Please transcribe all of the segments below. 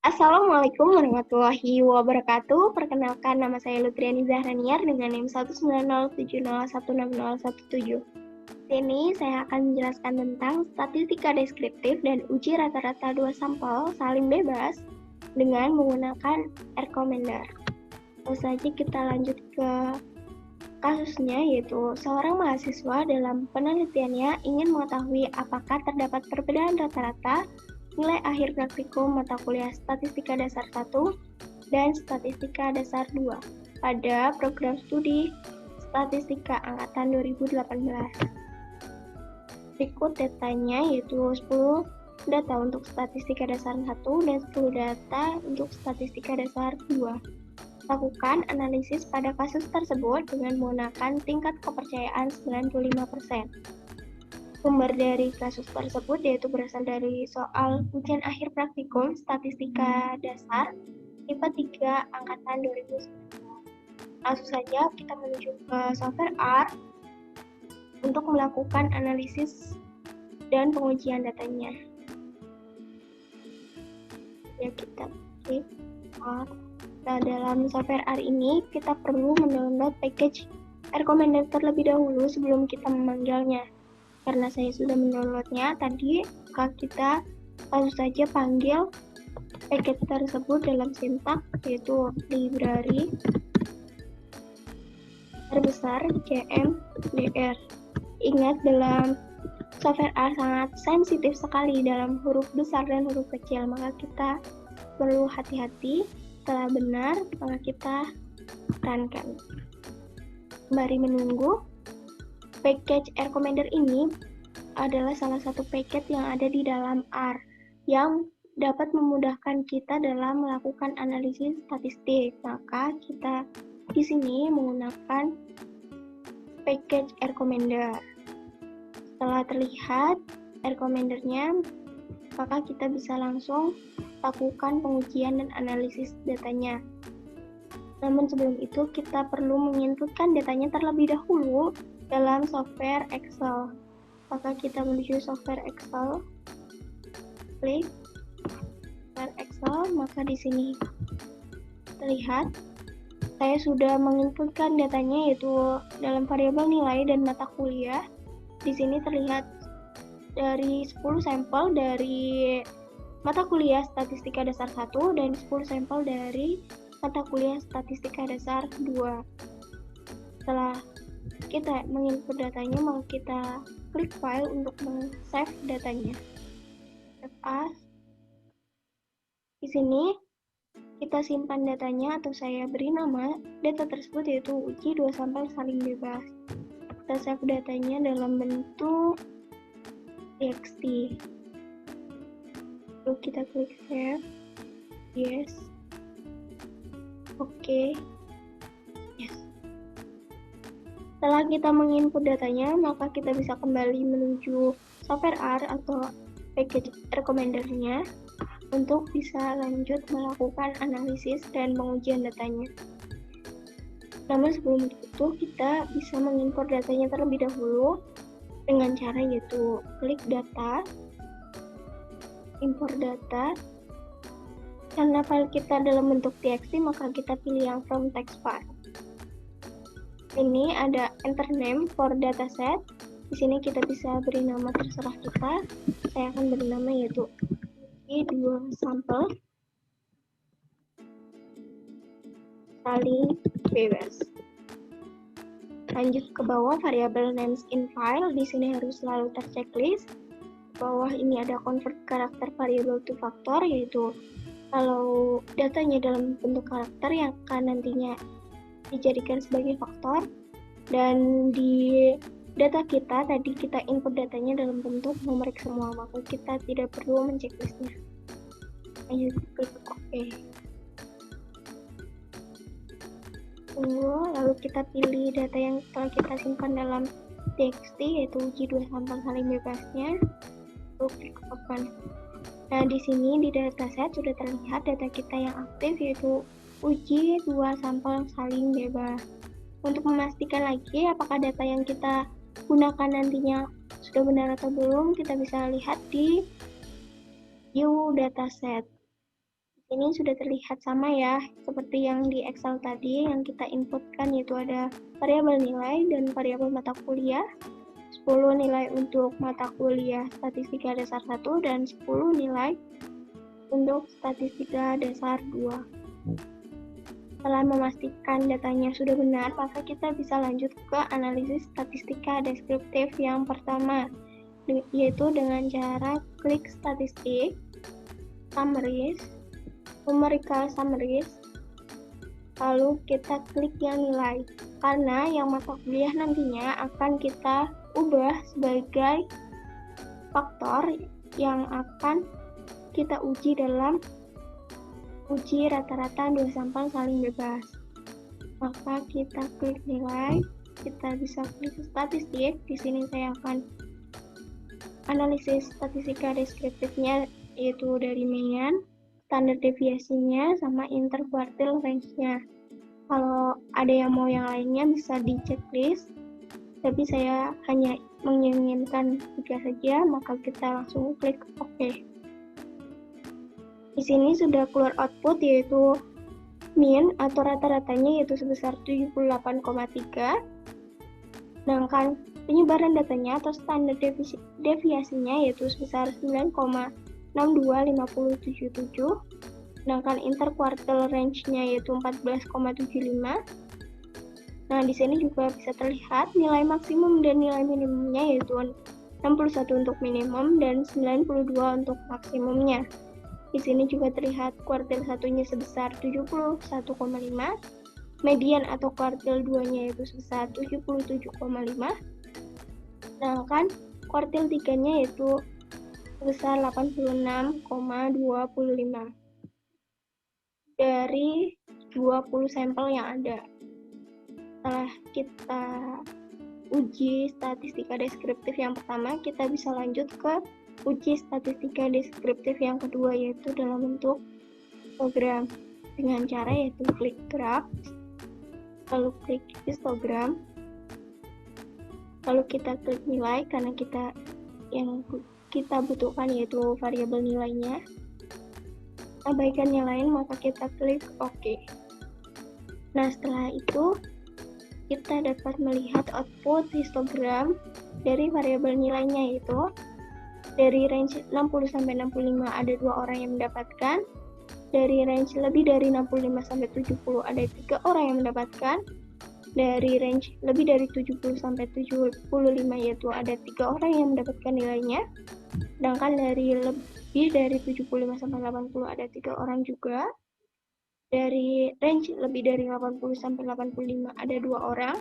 Assalamualaikum warahmatullahi wabarakatuh. Perkenalkan, nama saya Lutriani Zahraniar dengan NIM 19070161017. Sini saya akan menjelaskan tentang statistika deskriptif dan uji rata-rata dua sampel saling bebas dengan menggunakan R-Commander. Lalu saja kita lanjut ke kasusnya, yaitu seorang mahasiswa dalam penelitiannya ingin mengetahui apakah terdapat perbedaan rata-rata nilai akhir praktikum mata kuliah Statistika Dasar 1 dan Statistika Dasar 2 pada program studi Statistika Angkatan 2018. Berikut datanya, yaitu 10 data untuk Statistika Dasar 1 dan 10 data untuk Statistika Dasar 2. Lakukan analisis pada kasus tersebut dengan menggunakan tingkat kepercayaan 95%. Sumber dari kasus tersebut yaitu berasal dari soal ujian akhir praktikum Statistika Dasar IPA 3 Angkatan 2019. Langsung saja kita menuju ke software R untuk melakukan analisis dan pengujian datanya. Ya, kita klik R. Nah, dalam software R ini kita perlu mendownload package R-Commander terlebih dahulu sebelum kita memanggilnya. Karena saya sudah mendownloadnya tadi, maka kita langsung saja panggil package tersebut dalam sintak, yaitu library terbesar cmdr. Ingat, dalam software R sangat sensitif sekali dalam huruf besar dan huruf kecil, maka kita perlu hati-hati. Setelah benar, maka kita runkan. Sembari menunggu, package R-Commander ini adalah salah satu package yang ada di dalam R yang dapat memudahkan kita dalam melakukan analisis statistik. Maka kita di sini menggunakan package R-Commander. Setelah terlihat R-Commander-nya, maka kita bisa langsung lakukan pengujian dan analisis datanya. Namun sebelum itu kita perlu menginputkan datanya terlebih dahulu dalam software Excel. Maka kita menuju software Excel, klik software Excel, maka di sini terlihat saya sudah menginputkan datanya yaitu dalam variabel nilai dan mata kuliah. Di sini terlihat dari 10 sampel dari mata kuliah Statistika Dasar 1 dan 10 sampel dari mata kuliah Statistika Dasar 2. Setelah kita menginput datanya, maka kita klik file untuk men-save datanya. Save as. Di sini kita simpan datanya, atau saya beri nama data tersebut yaitu uji 2 sampel saling bebas. Kita save datanya dalam bentuk txt. Lalu kita klik save. Yes. Oke. Yes. Setelah kita menginput datanya, maka kita bisa kembali menuju software R atau package R-Commander-nya untuk bisa lanjut melakukan analisis dan pengujian datanya. Namun sebelum itu kita bisa mengimport datanya terlebih dahulu dengan cara yaitu klik data, import data. Karena file kita dalam bentuk txt, maka kita pilih yang from text file. Ini ada enter name for dataset. Di sini kita bisa beri nama terserah kita. Saya akan beri nama yaitu 2 sampel saling bebas. Lanjut ke bawah, variabel names in file. Di sini harus selalu terchecklist. Di bawah ini ada convert karakter variable to factor, yaitu kalau datanya dalam bentuk karakter yang akan nantinya dijadikan sebagai faktor. Dan di data kita, tadi kita input datanya dalam bentuk numerik semua, maka kita tidak perlu menchecklistnya. Lanjut klik OK. Tunggu, lalu kita pilih data yang telah kita simpan dalam txt, yaitu uji 2 sampel saling bebasnya. Lalu klik open. Nah, di sini di dataset sudah terlihat data kita yang aktif yaitu uji 2 sampel saling bebas. Untuk memastikan lagi apakah data yang kita gunakan nantinya sudah benar atau belum, kita bisa lihat di view dataset. Di Ini sudah terlihat sama ya, seperti yang di Excel tadi yang kita inputkan, yaitu ada variabel nilai dan variabel mata kuliah. 10 nilai untuk mata kuliah statistika dasar 1 dan 10 nilai untuk statistika dasar 2. Setelah memastikan datanya sudah benar, maka kita bisa lanjut ke analisis statistika deskriptif yang pertama, yaitu dengan cara klik statistik, summaries, numerical summaries, lalu kita klik yang nilai, karena yang mata kuliah nantinya akan kita ubah sebagai faktor yang akan kita uji dalam uji rata-rata 2 sampel saling bebas. Maka kita klik nilai, kita bisa klik statistik. Di sini saya akan analisis statistika deskriptifnya, yaitu dari median, standar deviasinya, sama interquartile range-nya. Kalau ada yang mau yang lainnya bisa di checklist, tapi saya hanya menginginkan 3 saja, maka kita langsung klik OK. Di sini sudah keluar output, yaitu mean atau rata-ratanya yaitu sebesar 78,3. Sedangkan penyebaran datanya atau standar deviasinya yaitu sebesar 9,62577. Sedangkan interquartile range-nya yaitu 14,75. Nah, di sini juga bisa terlihat nilai maksimum dan nilai minimumnya yaitu 61 untuk minimum dan 92 untuk maksimumnya. Di sini juga terlihat kuartil satunya sebesar 71,5, median atau kuartil 2-nya yaitu sebesar 77,5, sedangkan kuartil 3-nya yaitu sebesar 86,25 dari 20 sampel yang ada. Setelah kita uji statistika deskriptif yang pertama, kita bisa lanjut ke uji statistika deskriptif yang kedua, yaitu dalam bentuk histogram dengan cara yaitu klik graph, lalu klik histogram, lalu kita klik nilai karena yang kita butuhkan yaitu variabel nilainya. Abaikan yang lain, maka kita klik OK. Nah, setelah itu kita dapat melihat output histogram dari variabel nilainya, yaitu dari range 60-65 ada 2 orang yang mendapatkan, dari range lebih dari 65-70 ada 3 orang yang mendapatkan, dari range lebih dari 70-75 yaitu ada 3 orang yang mendapatkan nilainya, sedangkan dari lebih dari 75-80 ada 3 orang juga, dari range lebih dari 80-85 ada 2 orang,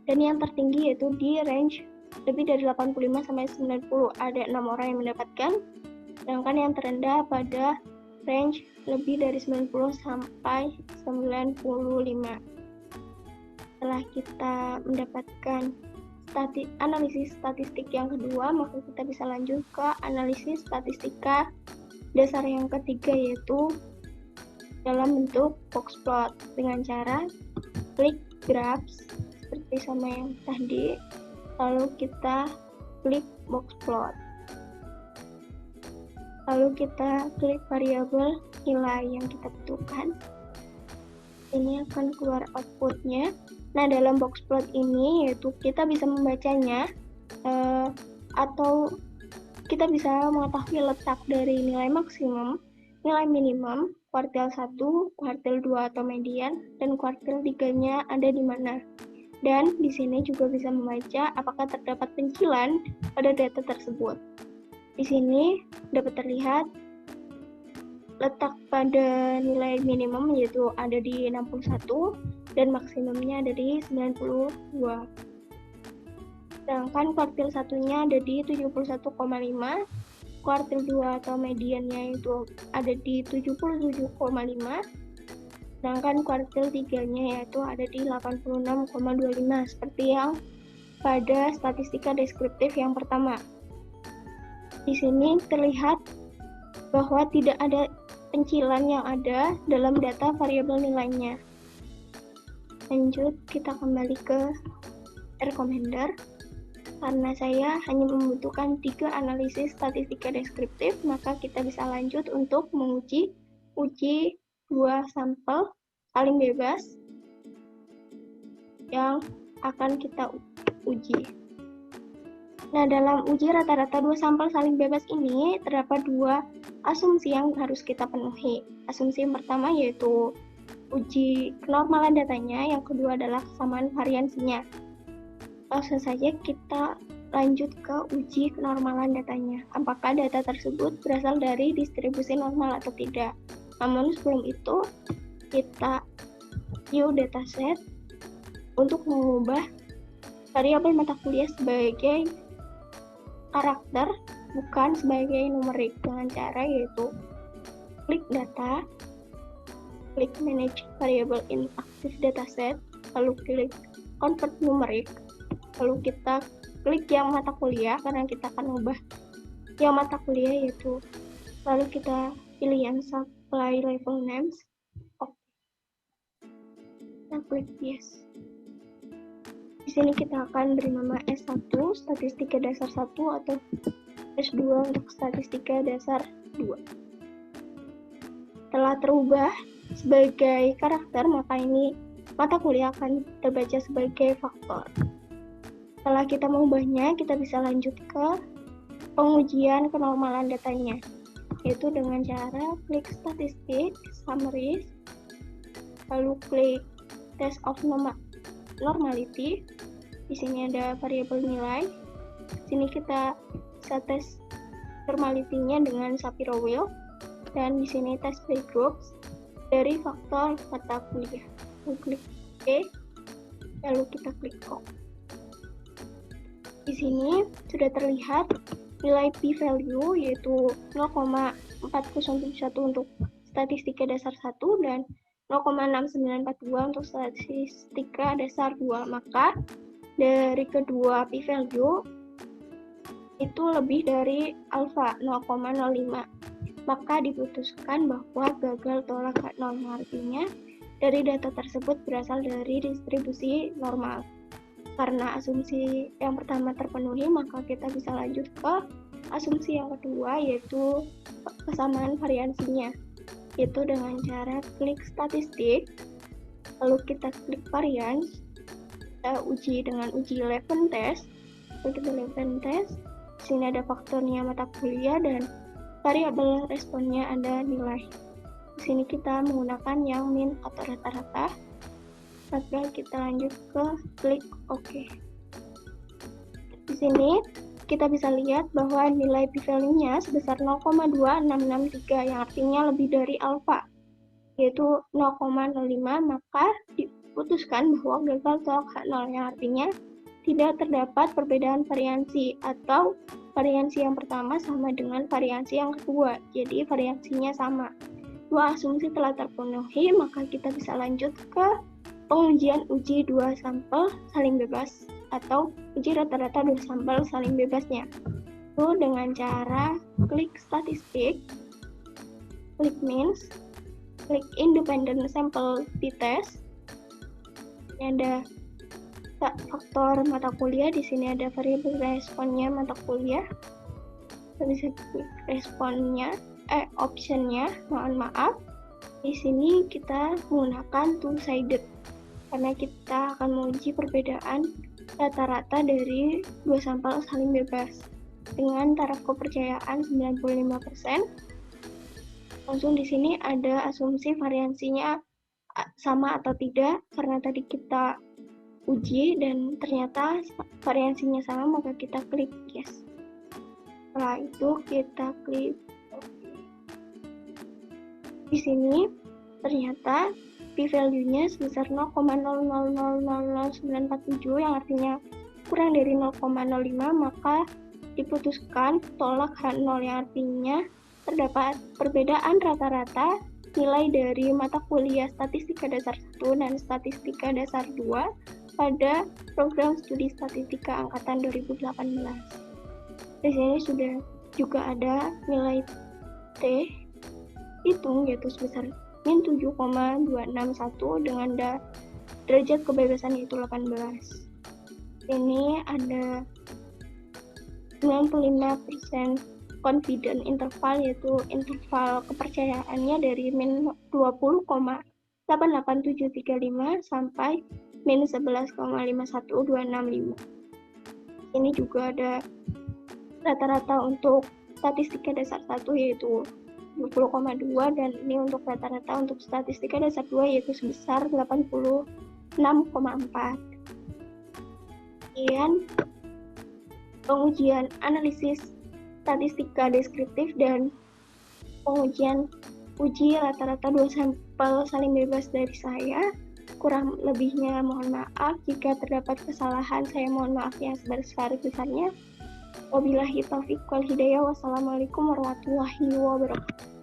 dan yang tertinggi yaitu di range lebih dari 85-90 ada 6 orang yang mendapatkan, sedangkan yang terendah pada range lebih dari 90 sampai 95. Setelah kita mendapatkan analisis statistik yang kedua, maka kita bisa lanjut ke analisis statistika dasar yang ketiga, yaitu dalam bentuk box plot dengan cara klik graphs seperti sama yang tadi, lalu kita klik box plot, lalu kita klik variabel nilai yang kita butuhkan. Ini akan keluar outputnya. Nah, dalam box plot ini yaitu kita bisa membacanya atau kita bisa mengetahui letak dari nilai maksimum, nilai minimum, kuartil 1, kuartil 2 atau median, dan kuartil 3-nya ada di mana. Dan di sini juga bisa membaca apakah terdapat pencilan pada data tersebut. Di sini dapat terlihat letak pada nilai minimum yaitu ada di 61 dan maksimumnya ada di 92. Sedangkan kuartil satunya ada di 71,5, kuartil 2 atau mediannya itu ada di 77,5, sedangkan kuartil 3-nya yaitu ada di 86,25 seperti yang pada statistika deskriptif yang pertama. Di sini terlihat bahwa tidak ada pencilan yang ada dalam data variabel nilainya. Lanjut, kita kembali ke recommender. Karena saya hanya membutuhkan 3 analisis statistika deskriptif, maka kita bisa lanjut untuk menguji uji 2 sampel saling bebas yang akan kita uji. Nah, dalam uji rata-rata 2 sampel saling bebas ini terdapat 2 asumsi yang harus kita penuhi. Asumsi yang pertama yaitu uji kenormalan datanya, yang kedua adalah kesamaan variansinya. Langsung saja kita lanjut ke uji kenormalan datanya. Apakah data tersebut berasal dari distribusi normal atau tidak? Namun sebelum itu, kita view dataset untuk mengubah variabel mata kuliah sebagai karakter, bukan sebagai numerik, dengan cara yaitu klik data, klik manage variable in active dataset, lalu klik convert numerik, lalu kita klik yang mata kuliah karena kita akan ubah yang mata kuliah yaitu, lalu kita pilih yang supply level names. Oke. Kita klik yes. Di sini kita akan beri nama S1 statistika dasar 1 atau S2 untuk statistika dasar 2. Setelah terubah sebagai karakter, maka ini mata kuliah akan terbaca sebagai faktor. Setelah kita mengubahnya, kita bisa lanjut ke pengujian kenormalan datanya, yaitu dengan cara klik statistik, summaries, lalu klik test of normality. Di sini ada variabel nilai. Di sini kita bisa tes normality-nya dengan Shapiro wheel, dan di sini test by groups dari faktor mata kuliah. Kita klik OK, lalu kita klik OK. Di sini sudah terlihat nilai p-value yaitu 0,4071 untuk statistika dasar 1 dan 0,6942 untuk statistika dasar 2. Maka dari kedua p-value itu lebih dari alfa 0,05. Maka diputuskan bahwa gagal tolak H0, artinya dari data tersebut berasal dari distribusi normal. Karena asumsi yang pertama terpenuhi, maka kita bisa lanjut ke asumsi yang kedua, yaitu kesamaan variansinya, yaitu dengan cara klik statistik, lalu kita klik varians, kita uji dengan uji Levene test. Lalu kita Levene test, di sini ada faktornya mata kuliah dan variabel responnya ada nilai. Di sini kita menggunakan yang min atau rata-rata. Maka kita lanjut ke klik OK. Di sini kita bisa lihat bahwa nilai p-value-nya sebesar 0,2663 yang artinya lebih dari alfa, yaitu 0,05. Maka diputuskan bahwa gagal tolak H0 yang artinya tidak terdapat perbedaan variansi atau variansi yang pertama sama dengan variansi yang kedua, jadi variansinya sama. Dua asumsi telah terpenuhi, maka kita bisa lanjut ke pengujian uji 2 sampel saling bebas atau uji rata-rata 2 sampel saling bebasnya. Itu dengan cara klik statistik, klik means, klik independent sample t-test. Ini ada faktor mata kuliah, di sini ada variabel responnya mata kuliah. Kita bisa klik responnya, optionnya, mohon maaf. Di sini kita menggunakan two-sided karena kita akan menguji perbedaan rata-rata dari 2 sampel saling bebas dengan taraf kepercayaan 95%. Langsung di sini ada asumsi variansinya sama atau tidak, karena tadi kita uji dan ternyata variansinya sama, maka kita klik yes. Setelah itu kita klik OK. Di sini ternyata p-value-nya sebesar 0,00000947 yang artinya kurang dari 0,05, maka diputuskan tolak H0 yang artinya terdapat perbedaan rata-rata nilai dari mata kuliah statistika dasar 1 dan statistika dasar 2 pada program studi statistika angkatan 2018. Di sini sudah juga ada nilai T hitung yaitu sebesar min 7,261 dengan derajat kebebasan yaitu 18. Ini ada 95% confident interval, yaitu interval kepercayaannya dari min 20,88735 sampai min 11,51265. Ini juga ada rata-rata untuk statistika dasar 1 yaitu 20,2, dan ini untuk rata-rata untuk statistika dasar 2 yaitu sebesar 86,4. Kemudian pengujian analisis statistika deskriptif dan pengujian uji rata-rata 2 sampel saling bebas dari saya. Kurang lebihnya mohon maaf. Jika terdapat kesalahan, saya mohon maaf yang sebesar-besarnya. Wabillahi taufiq wal hidayah. Wassalamualaikum warahmatullahi wabarakatuh.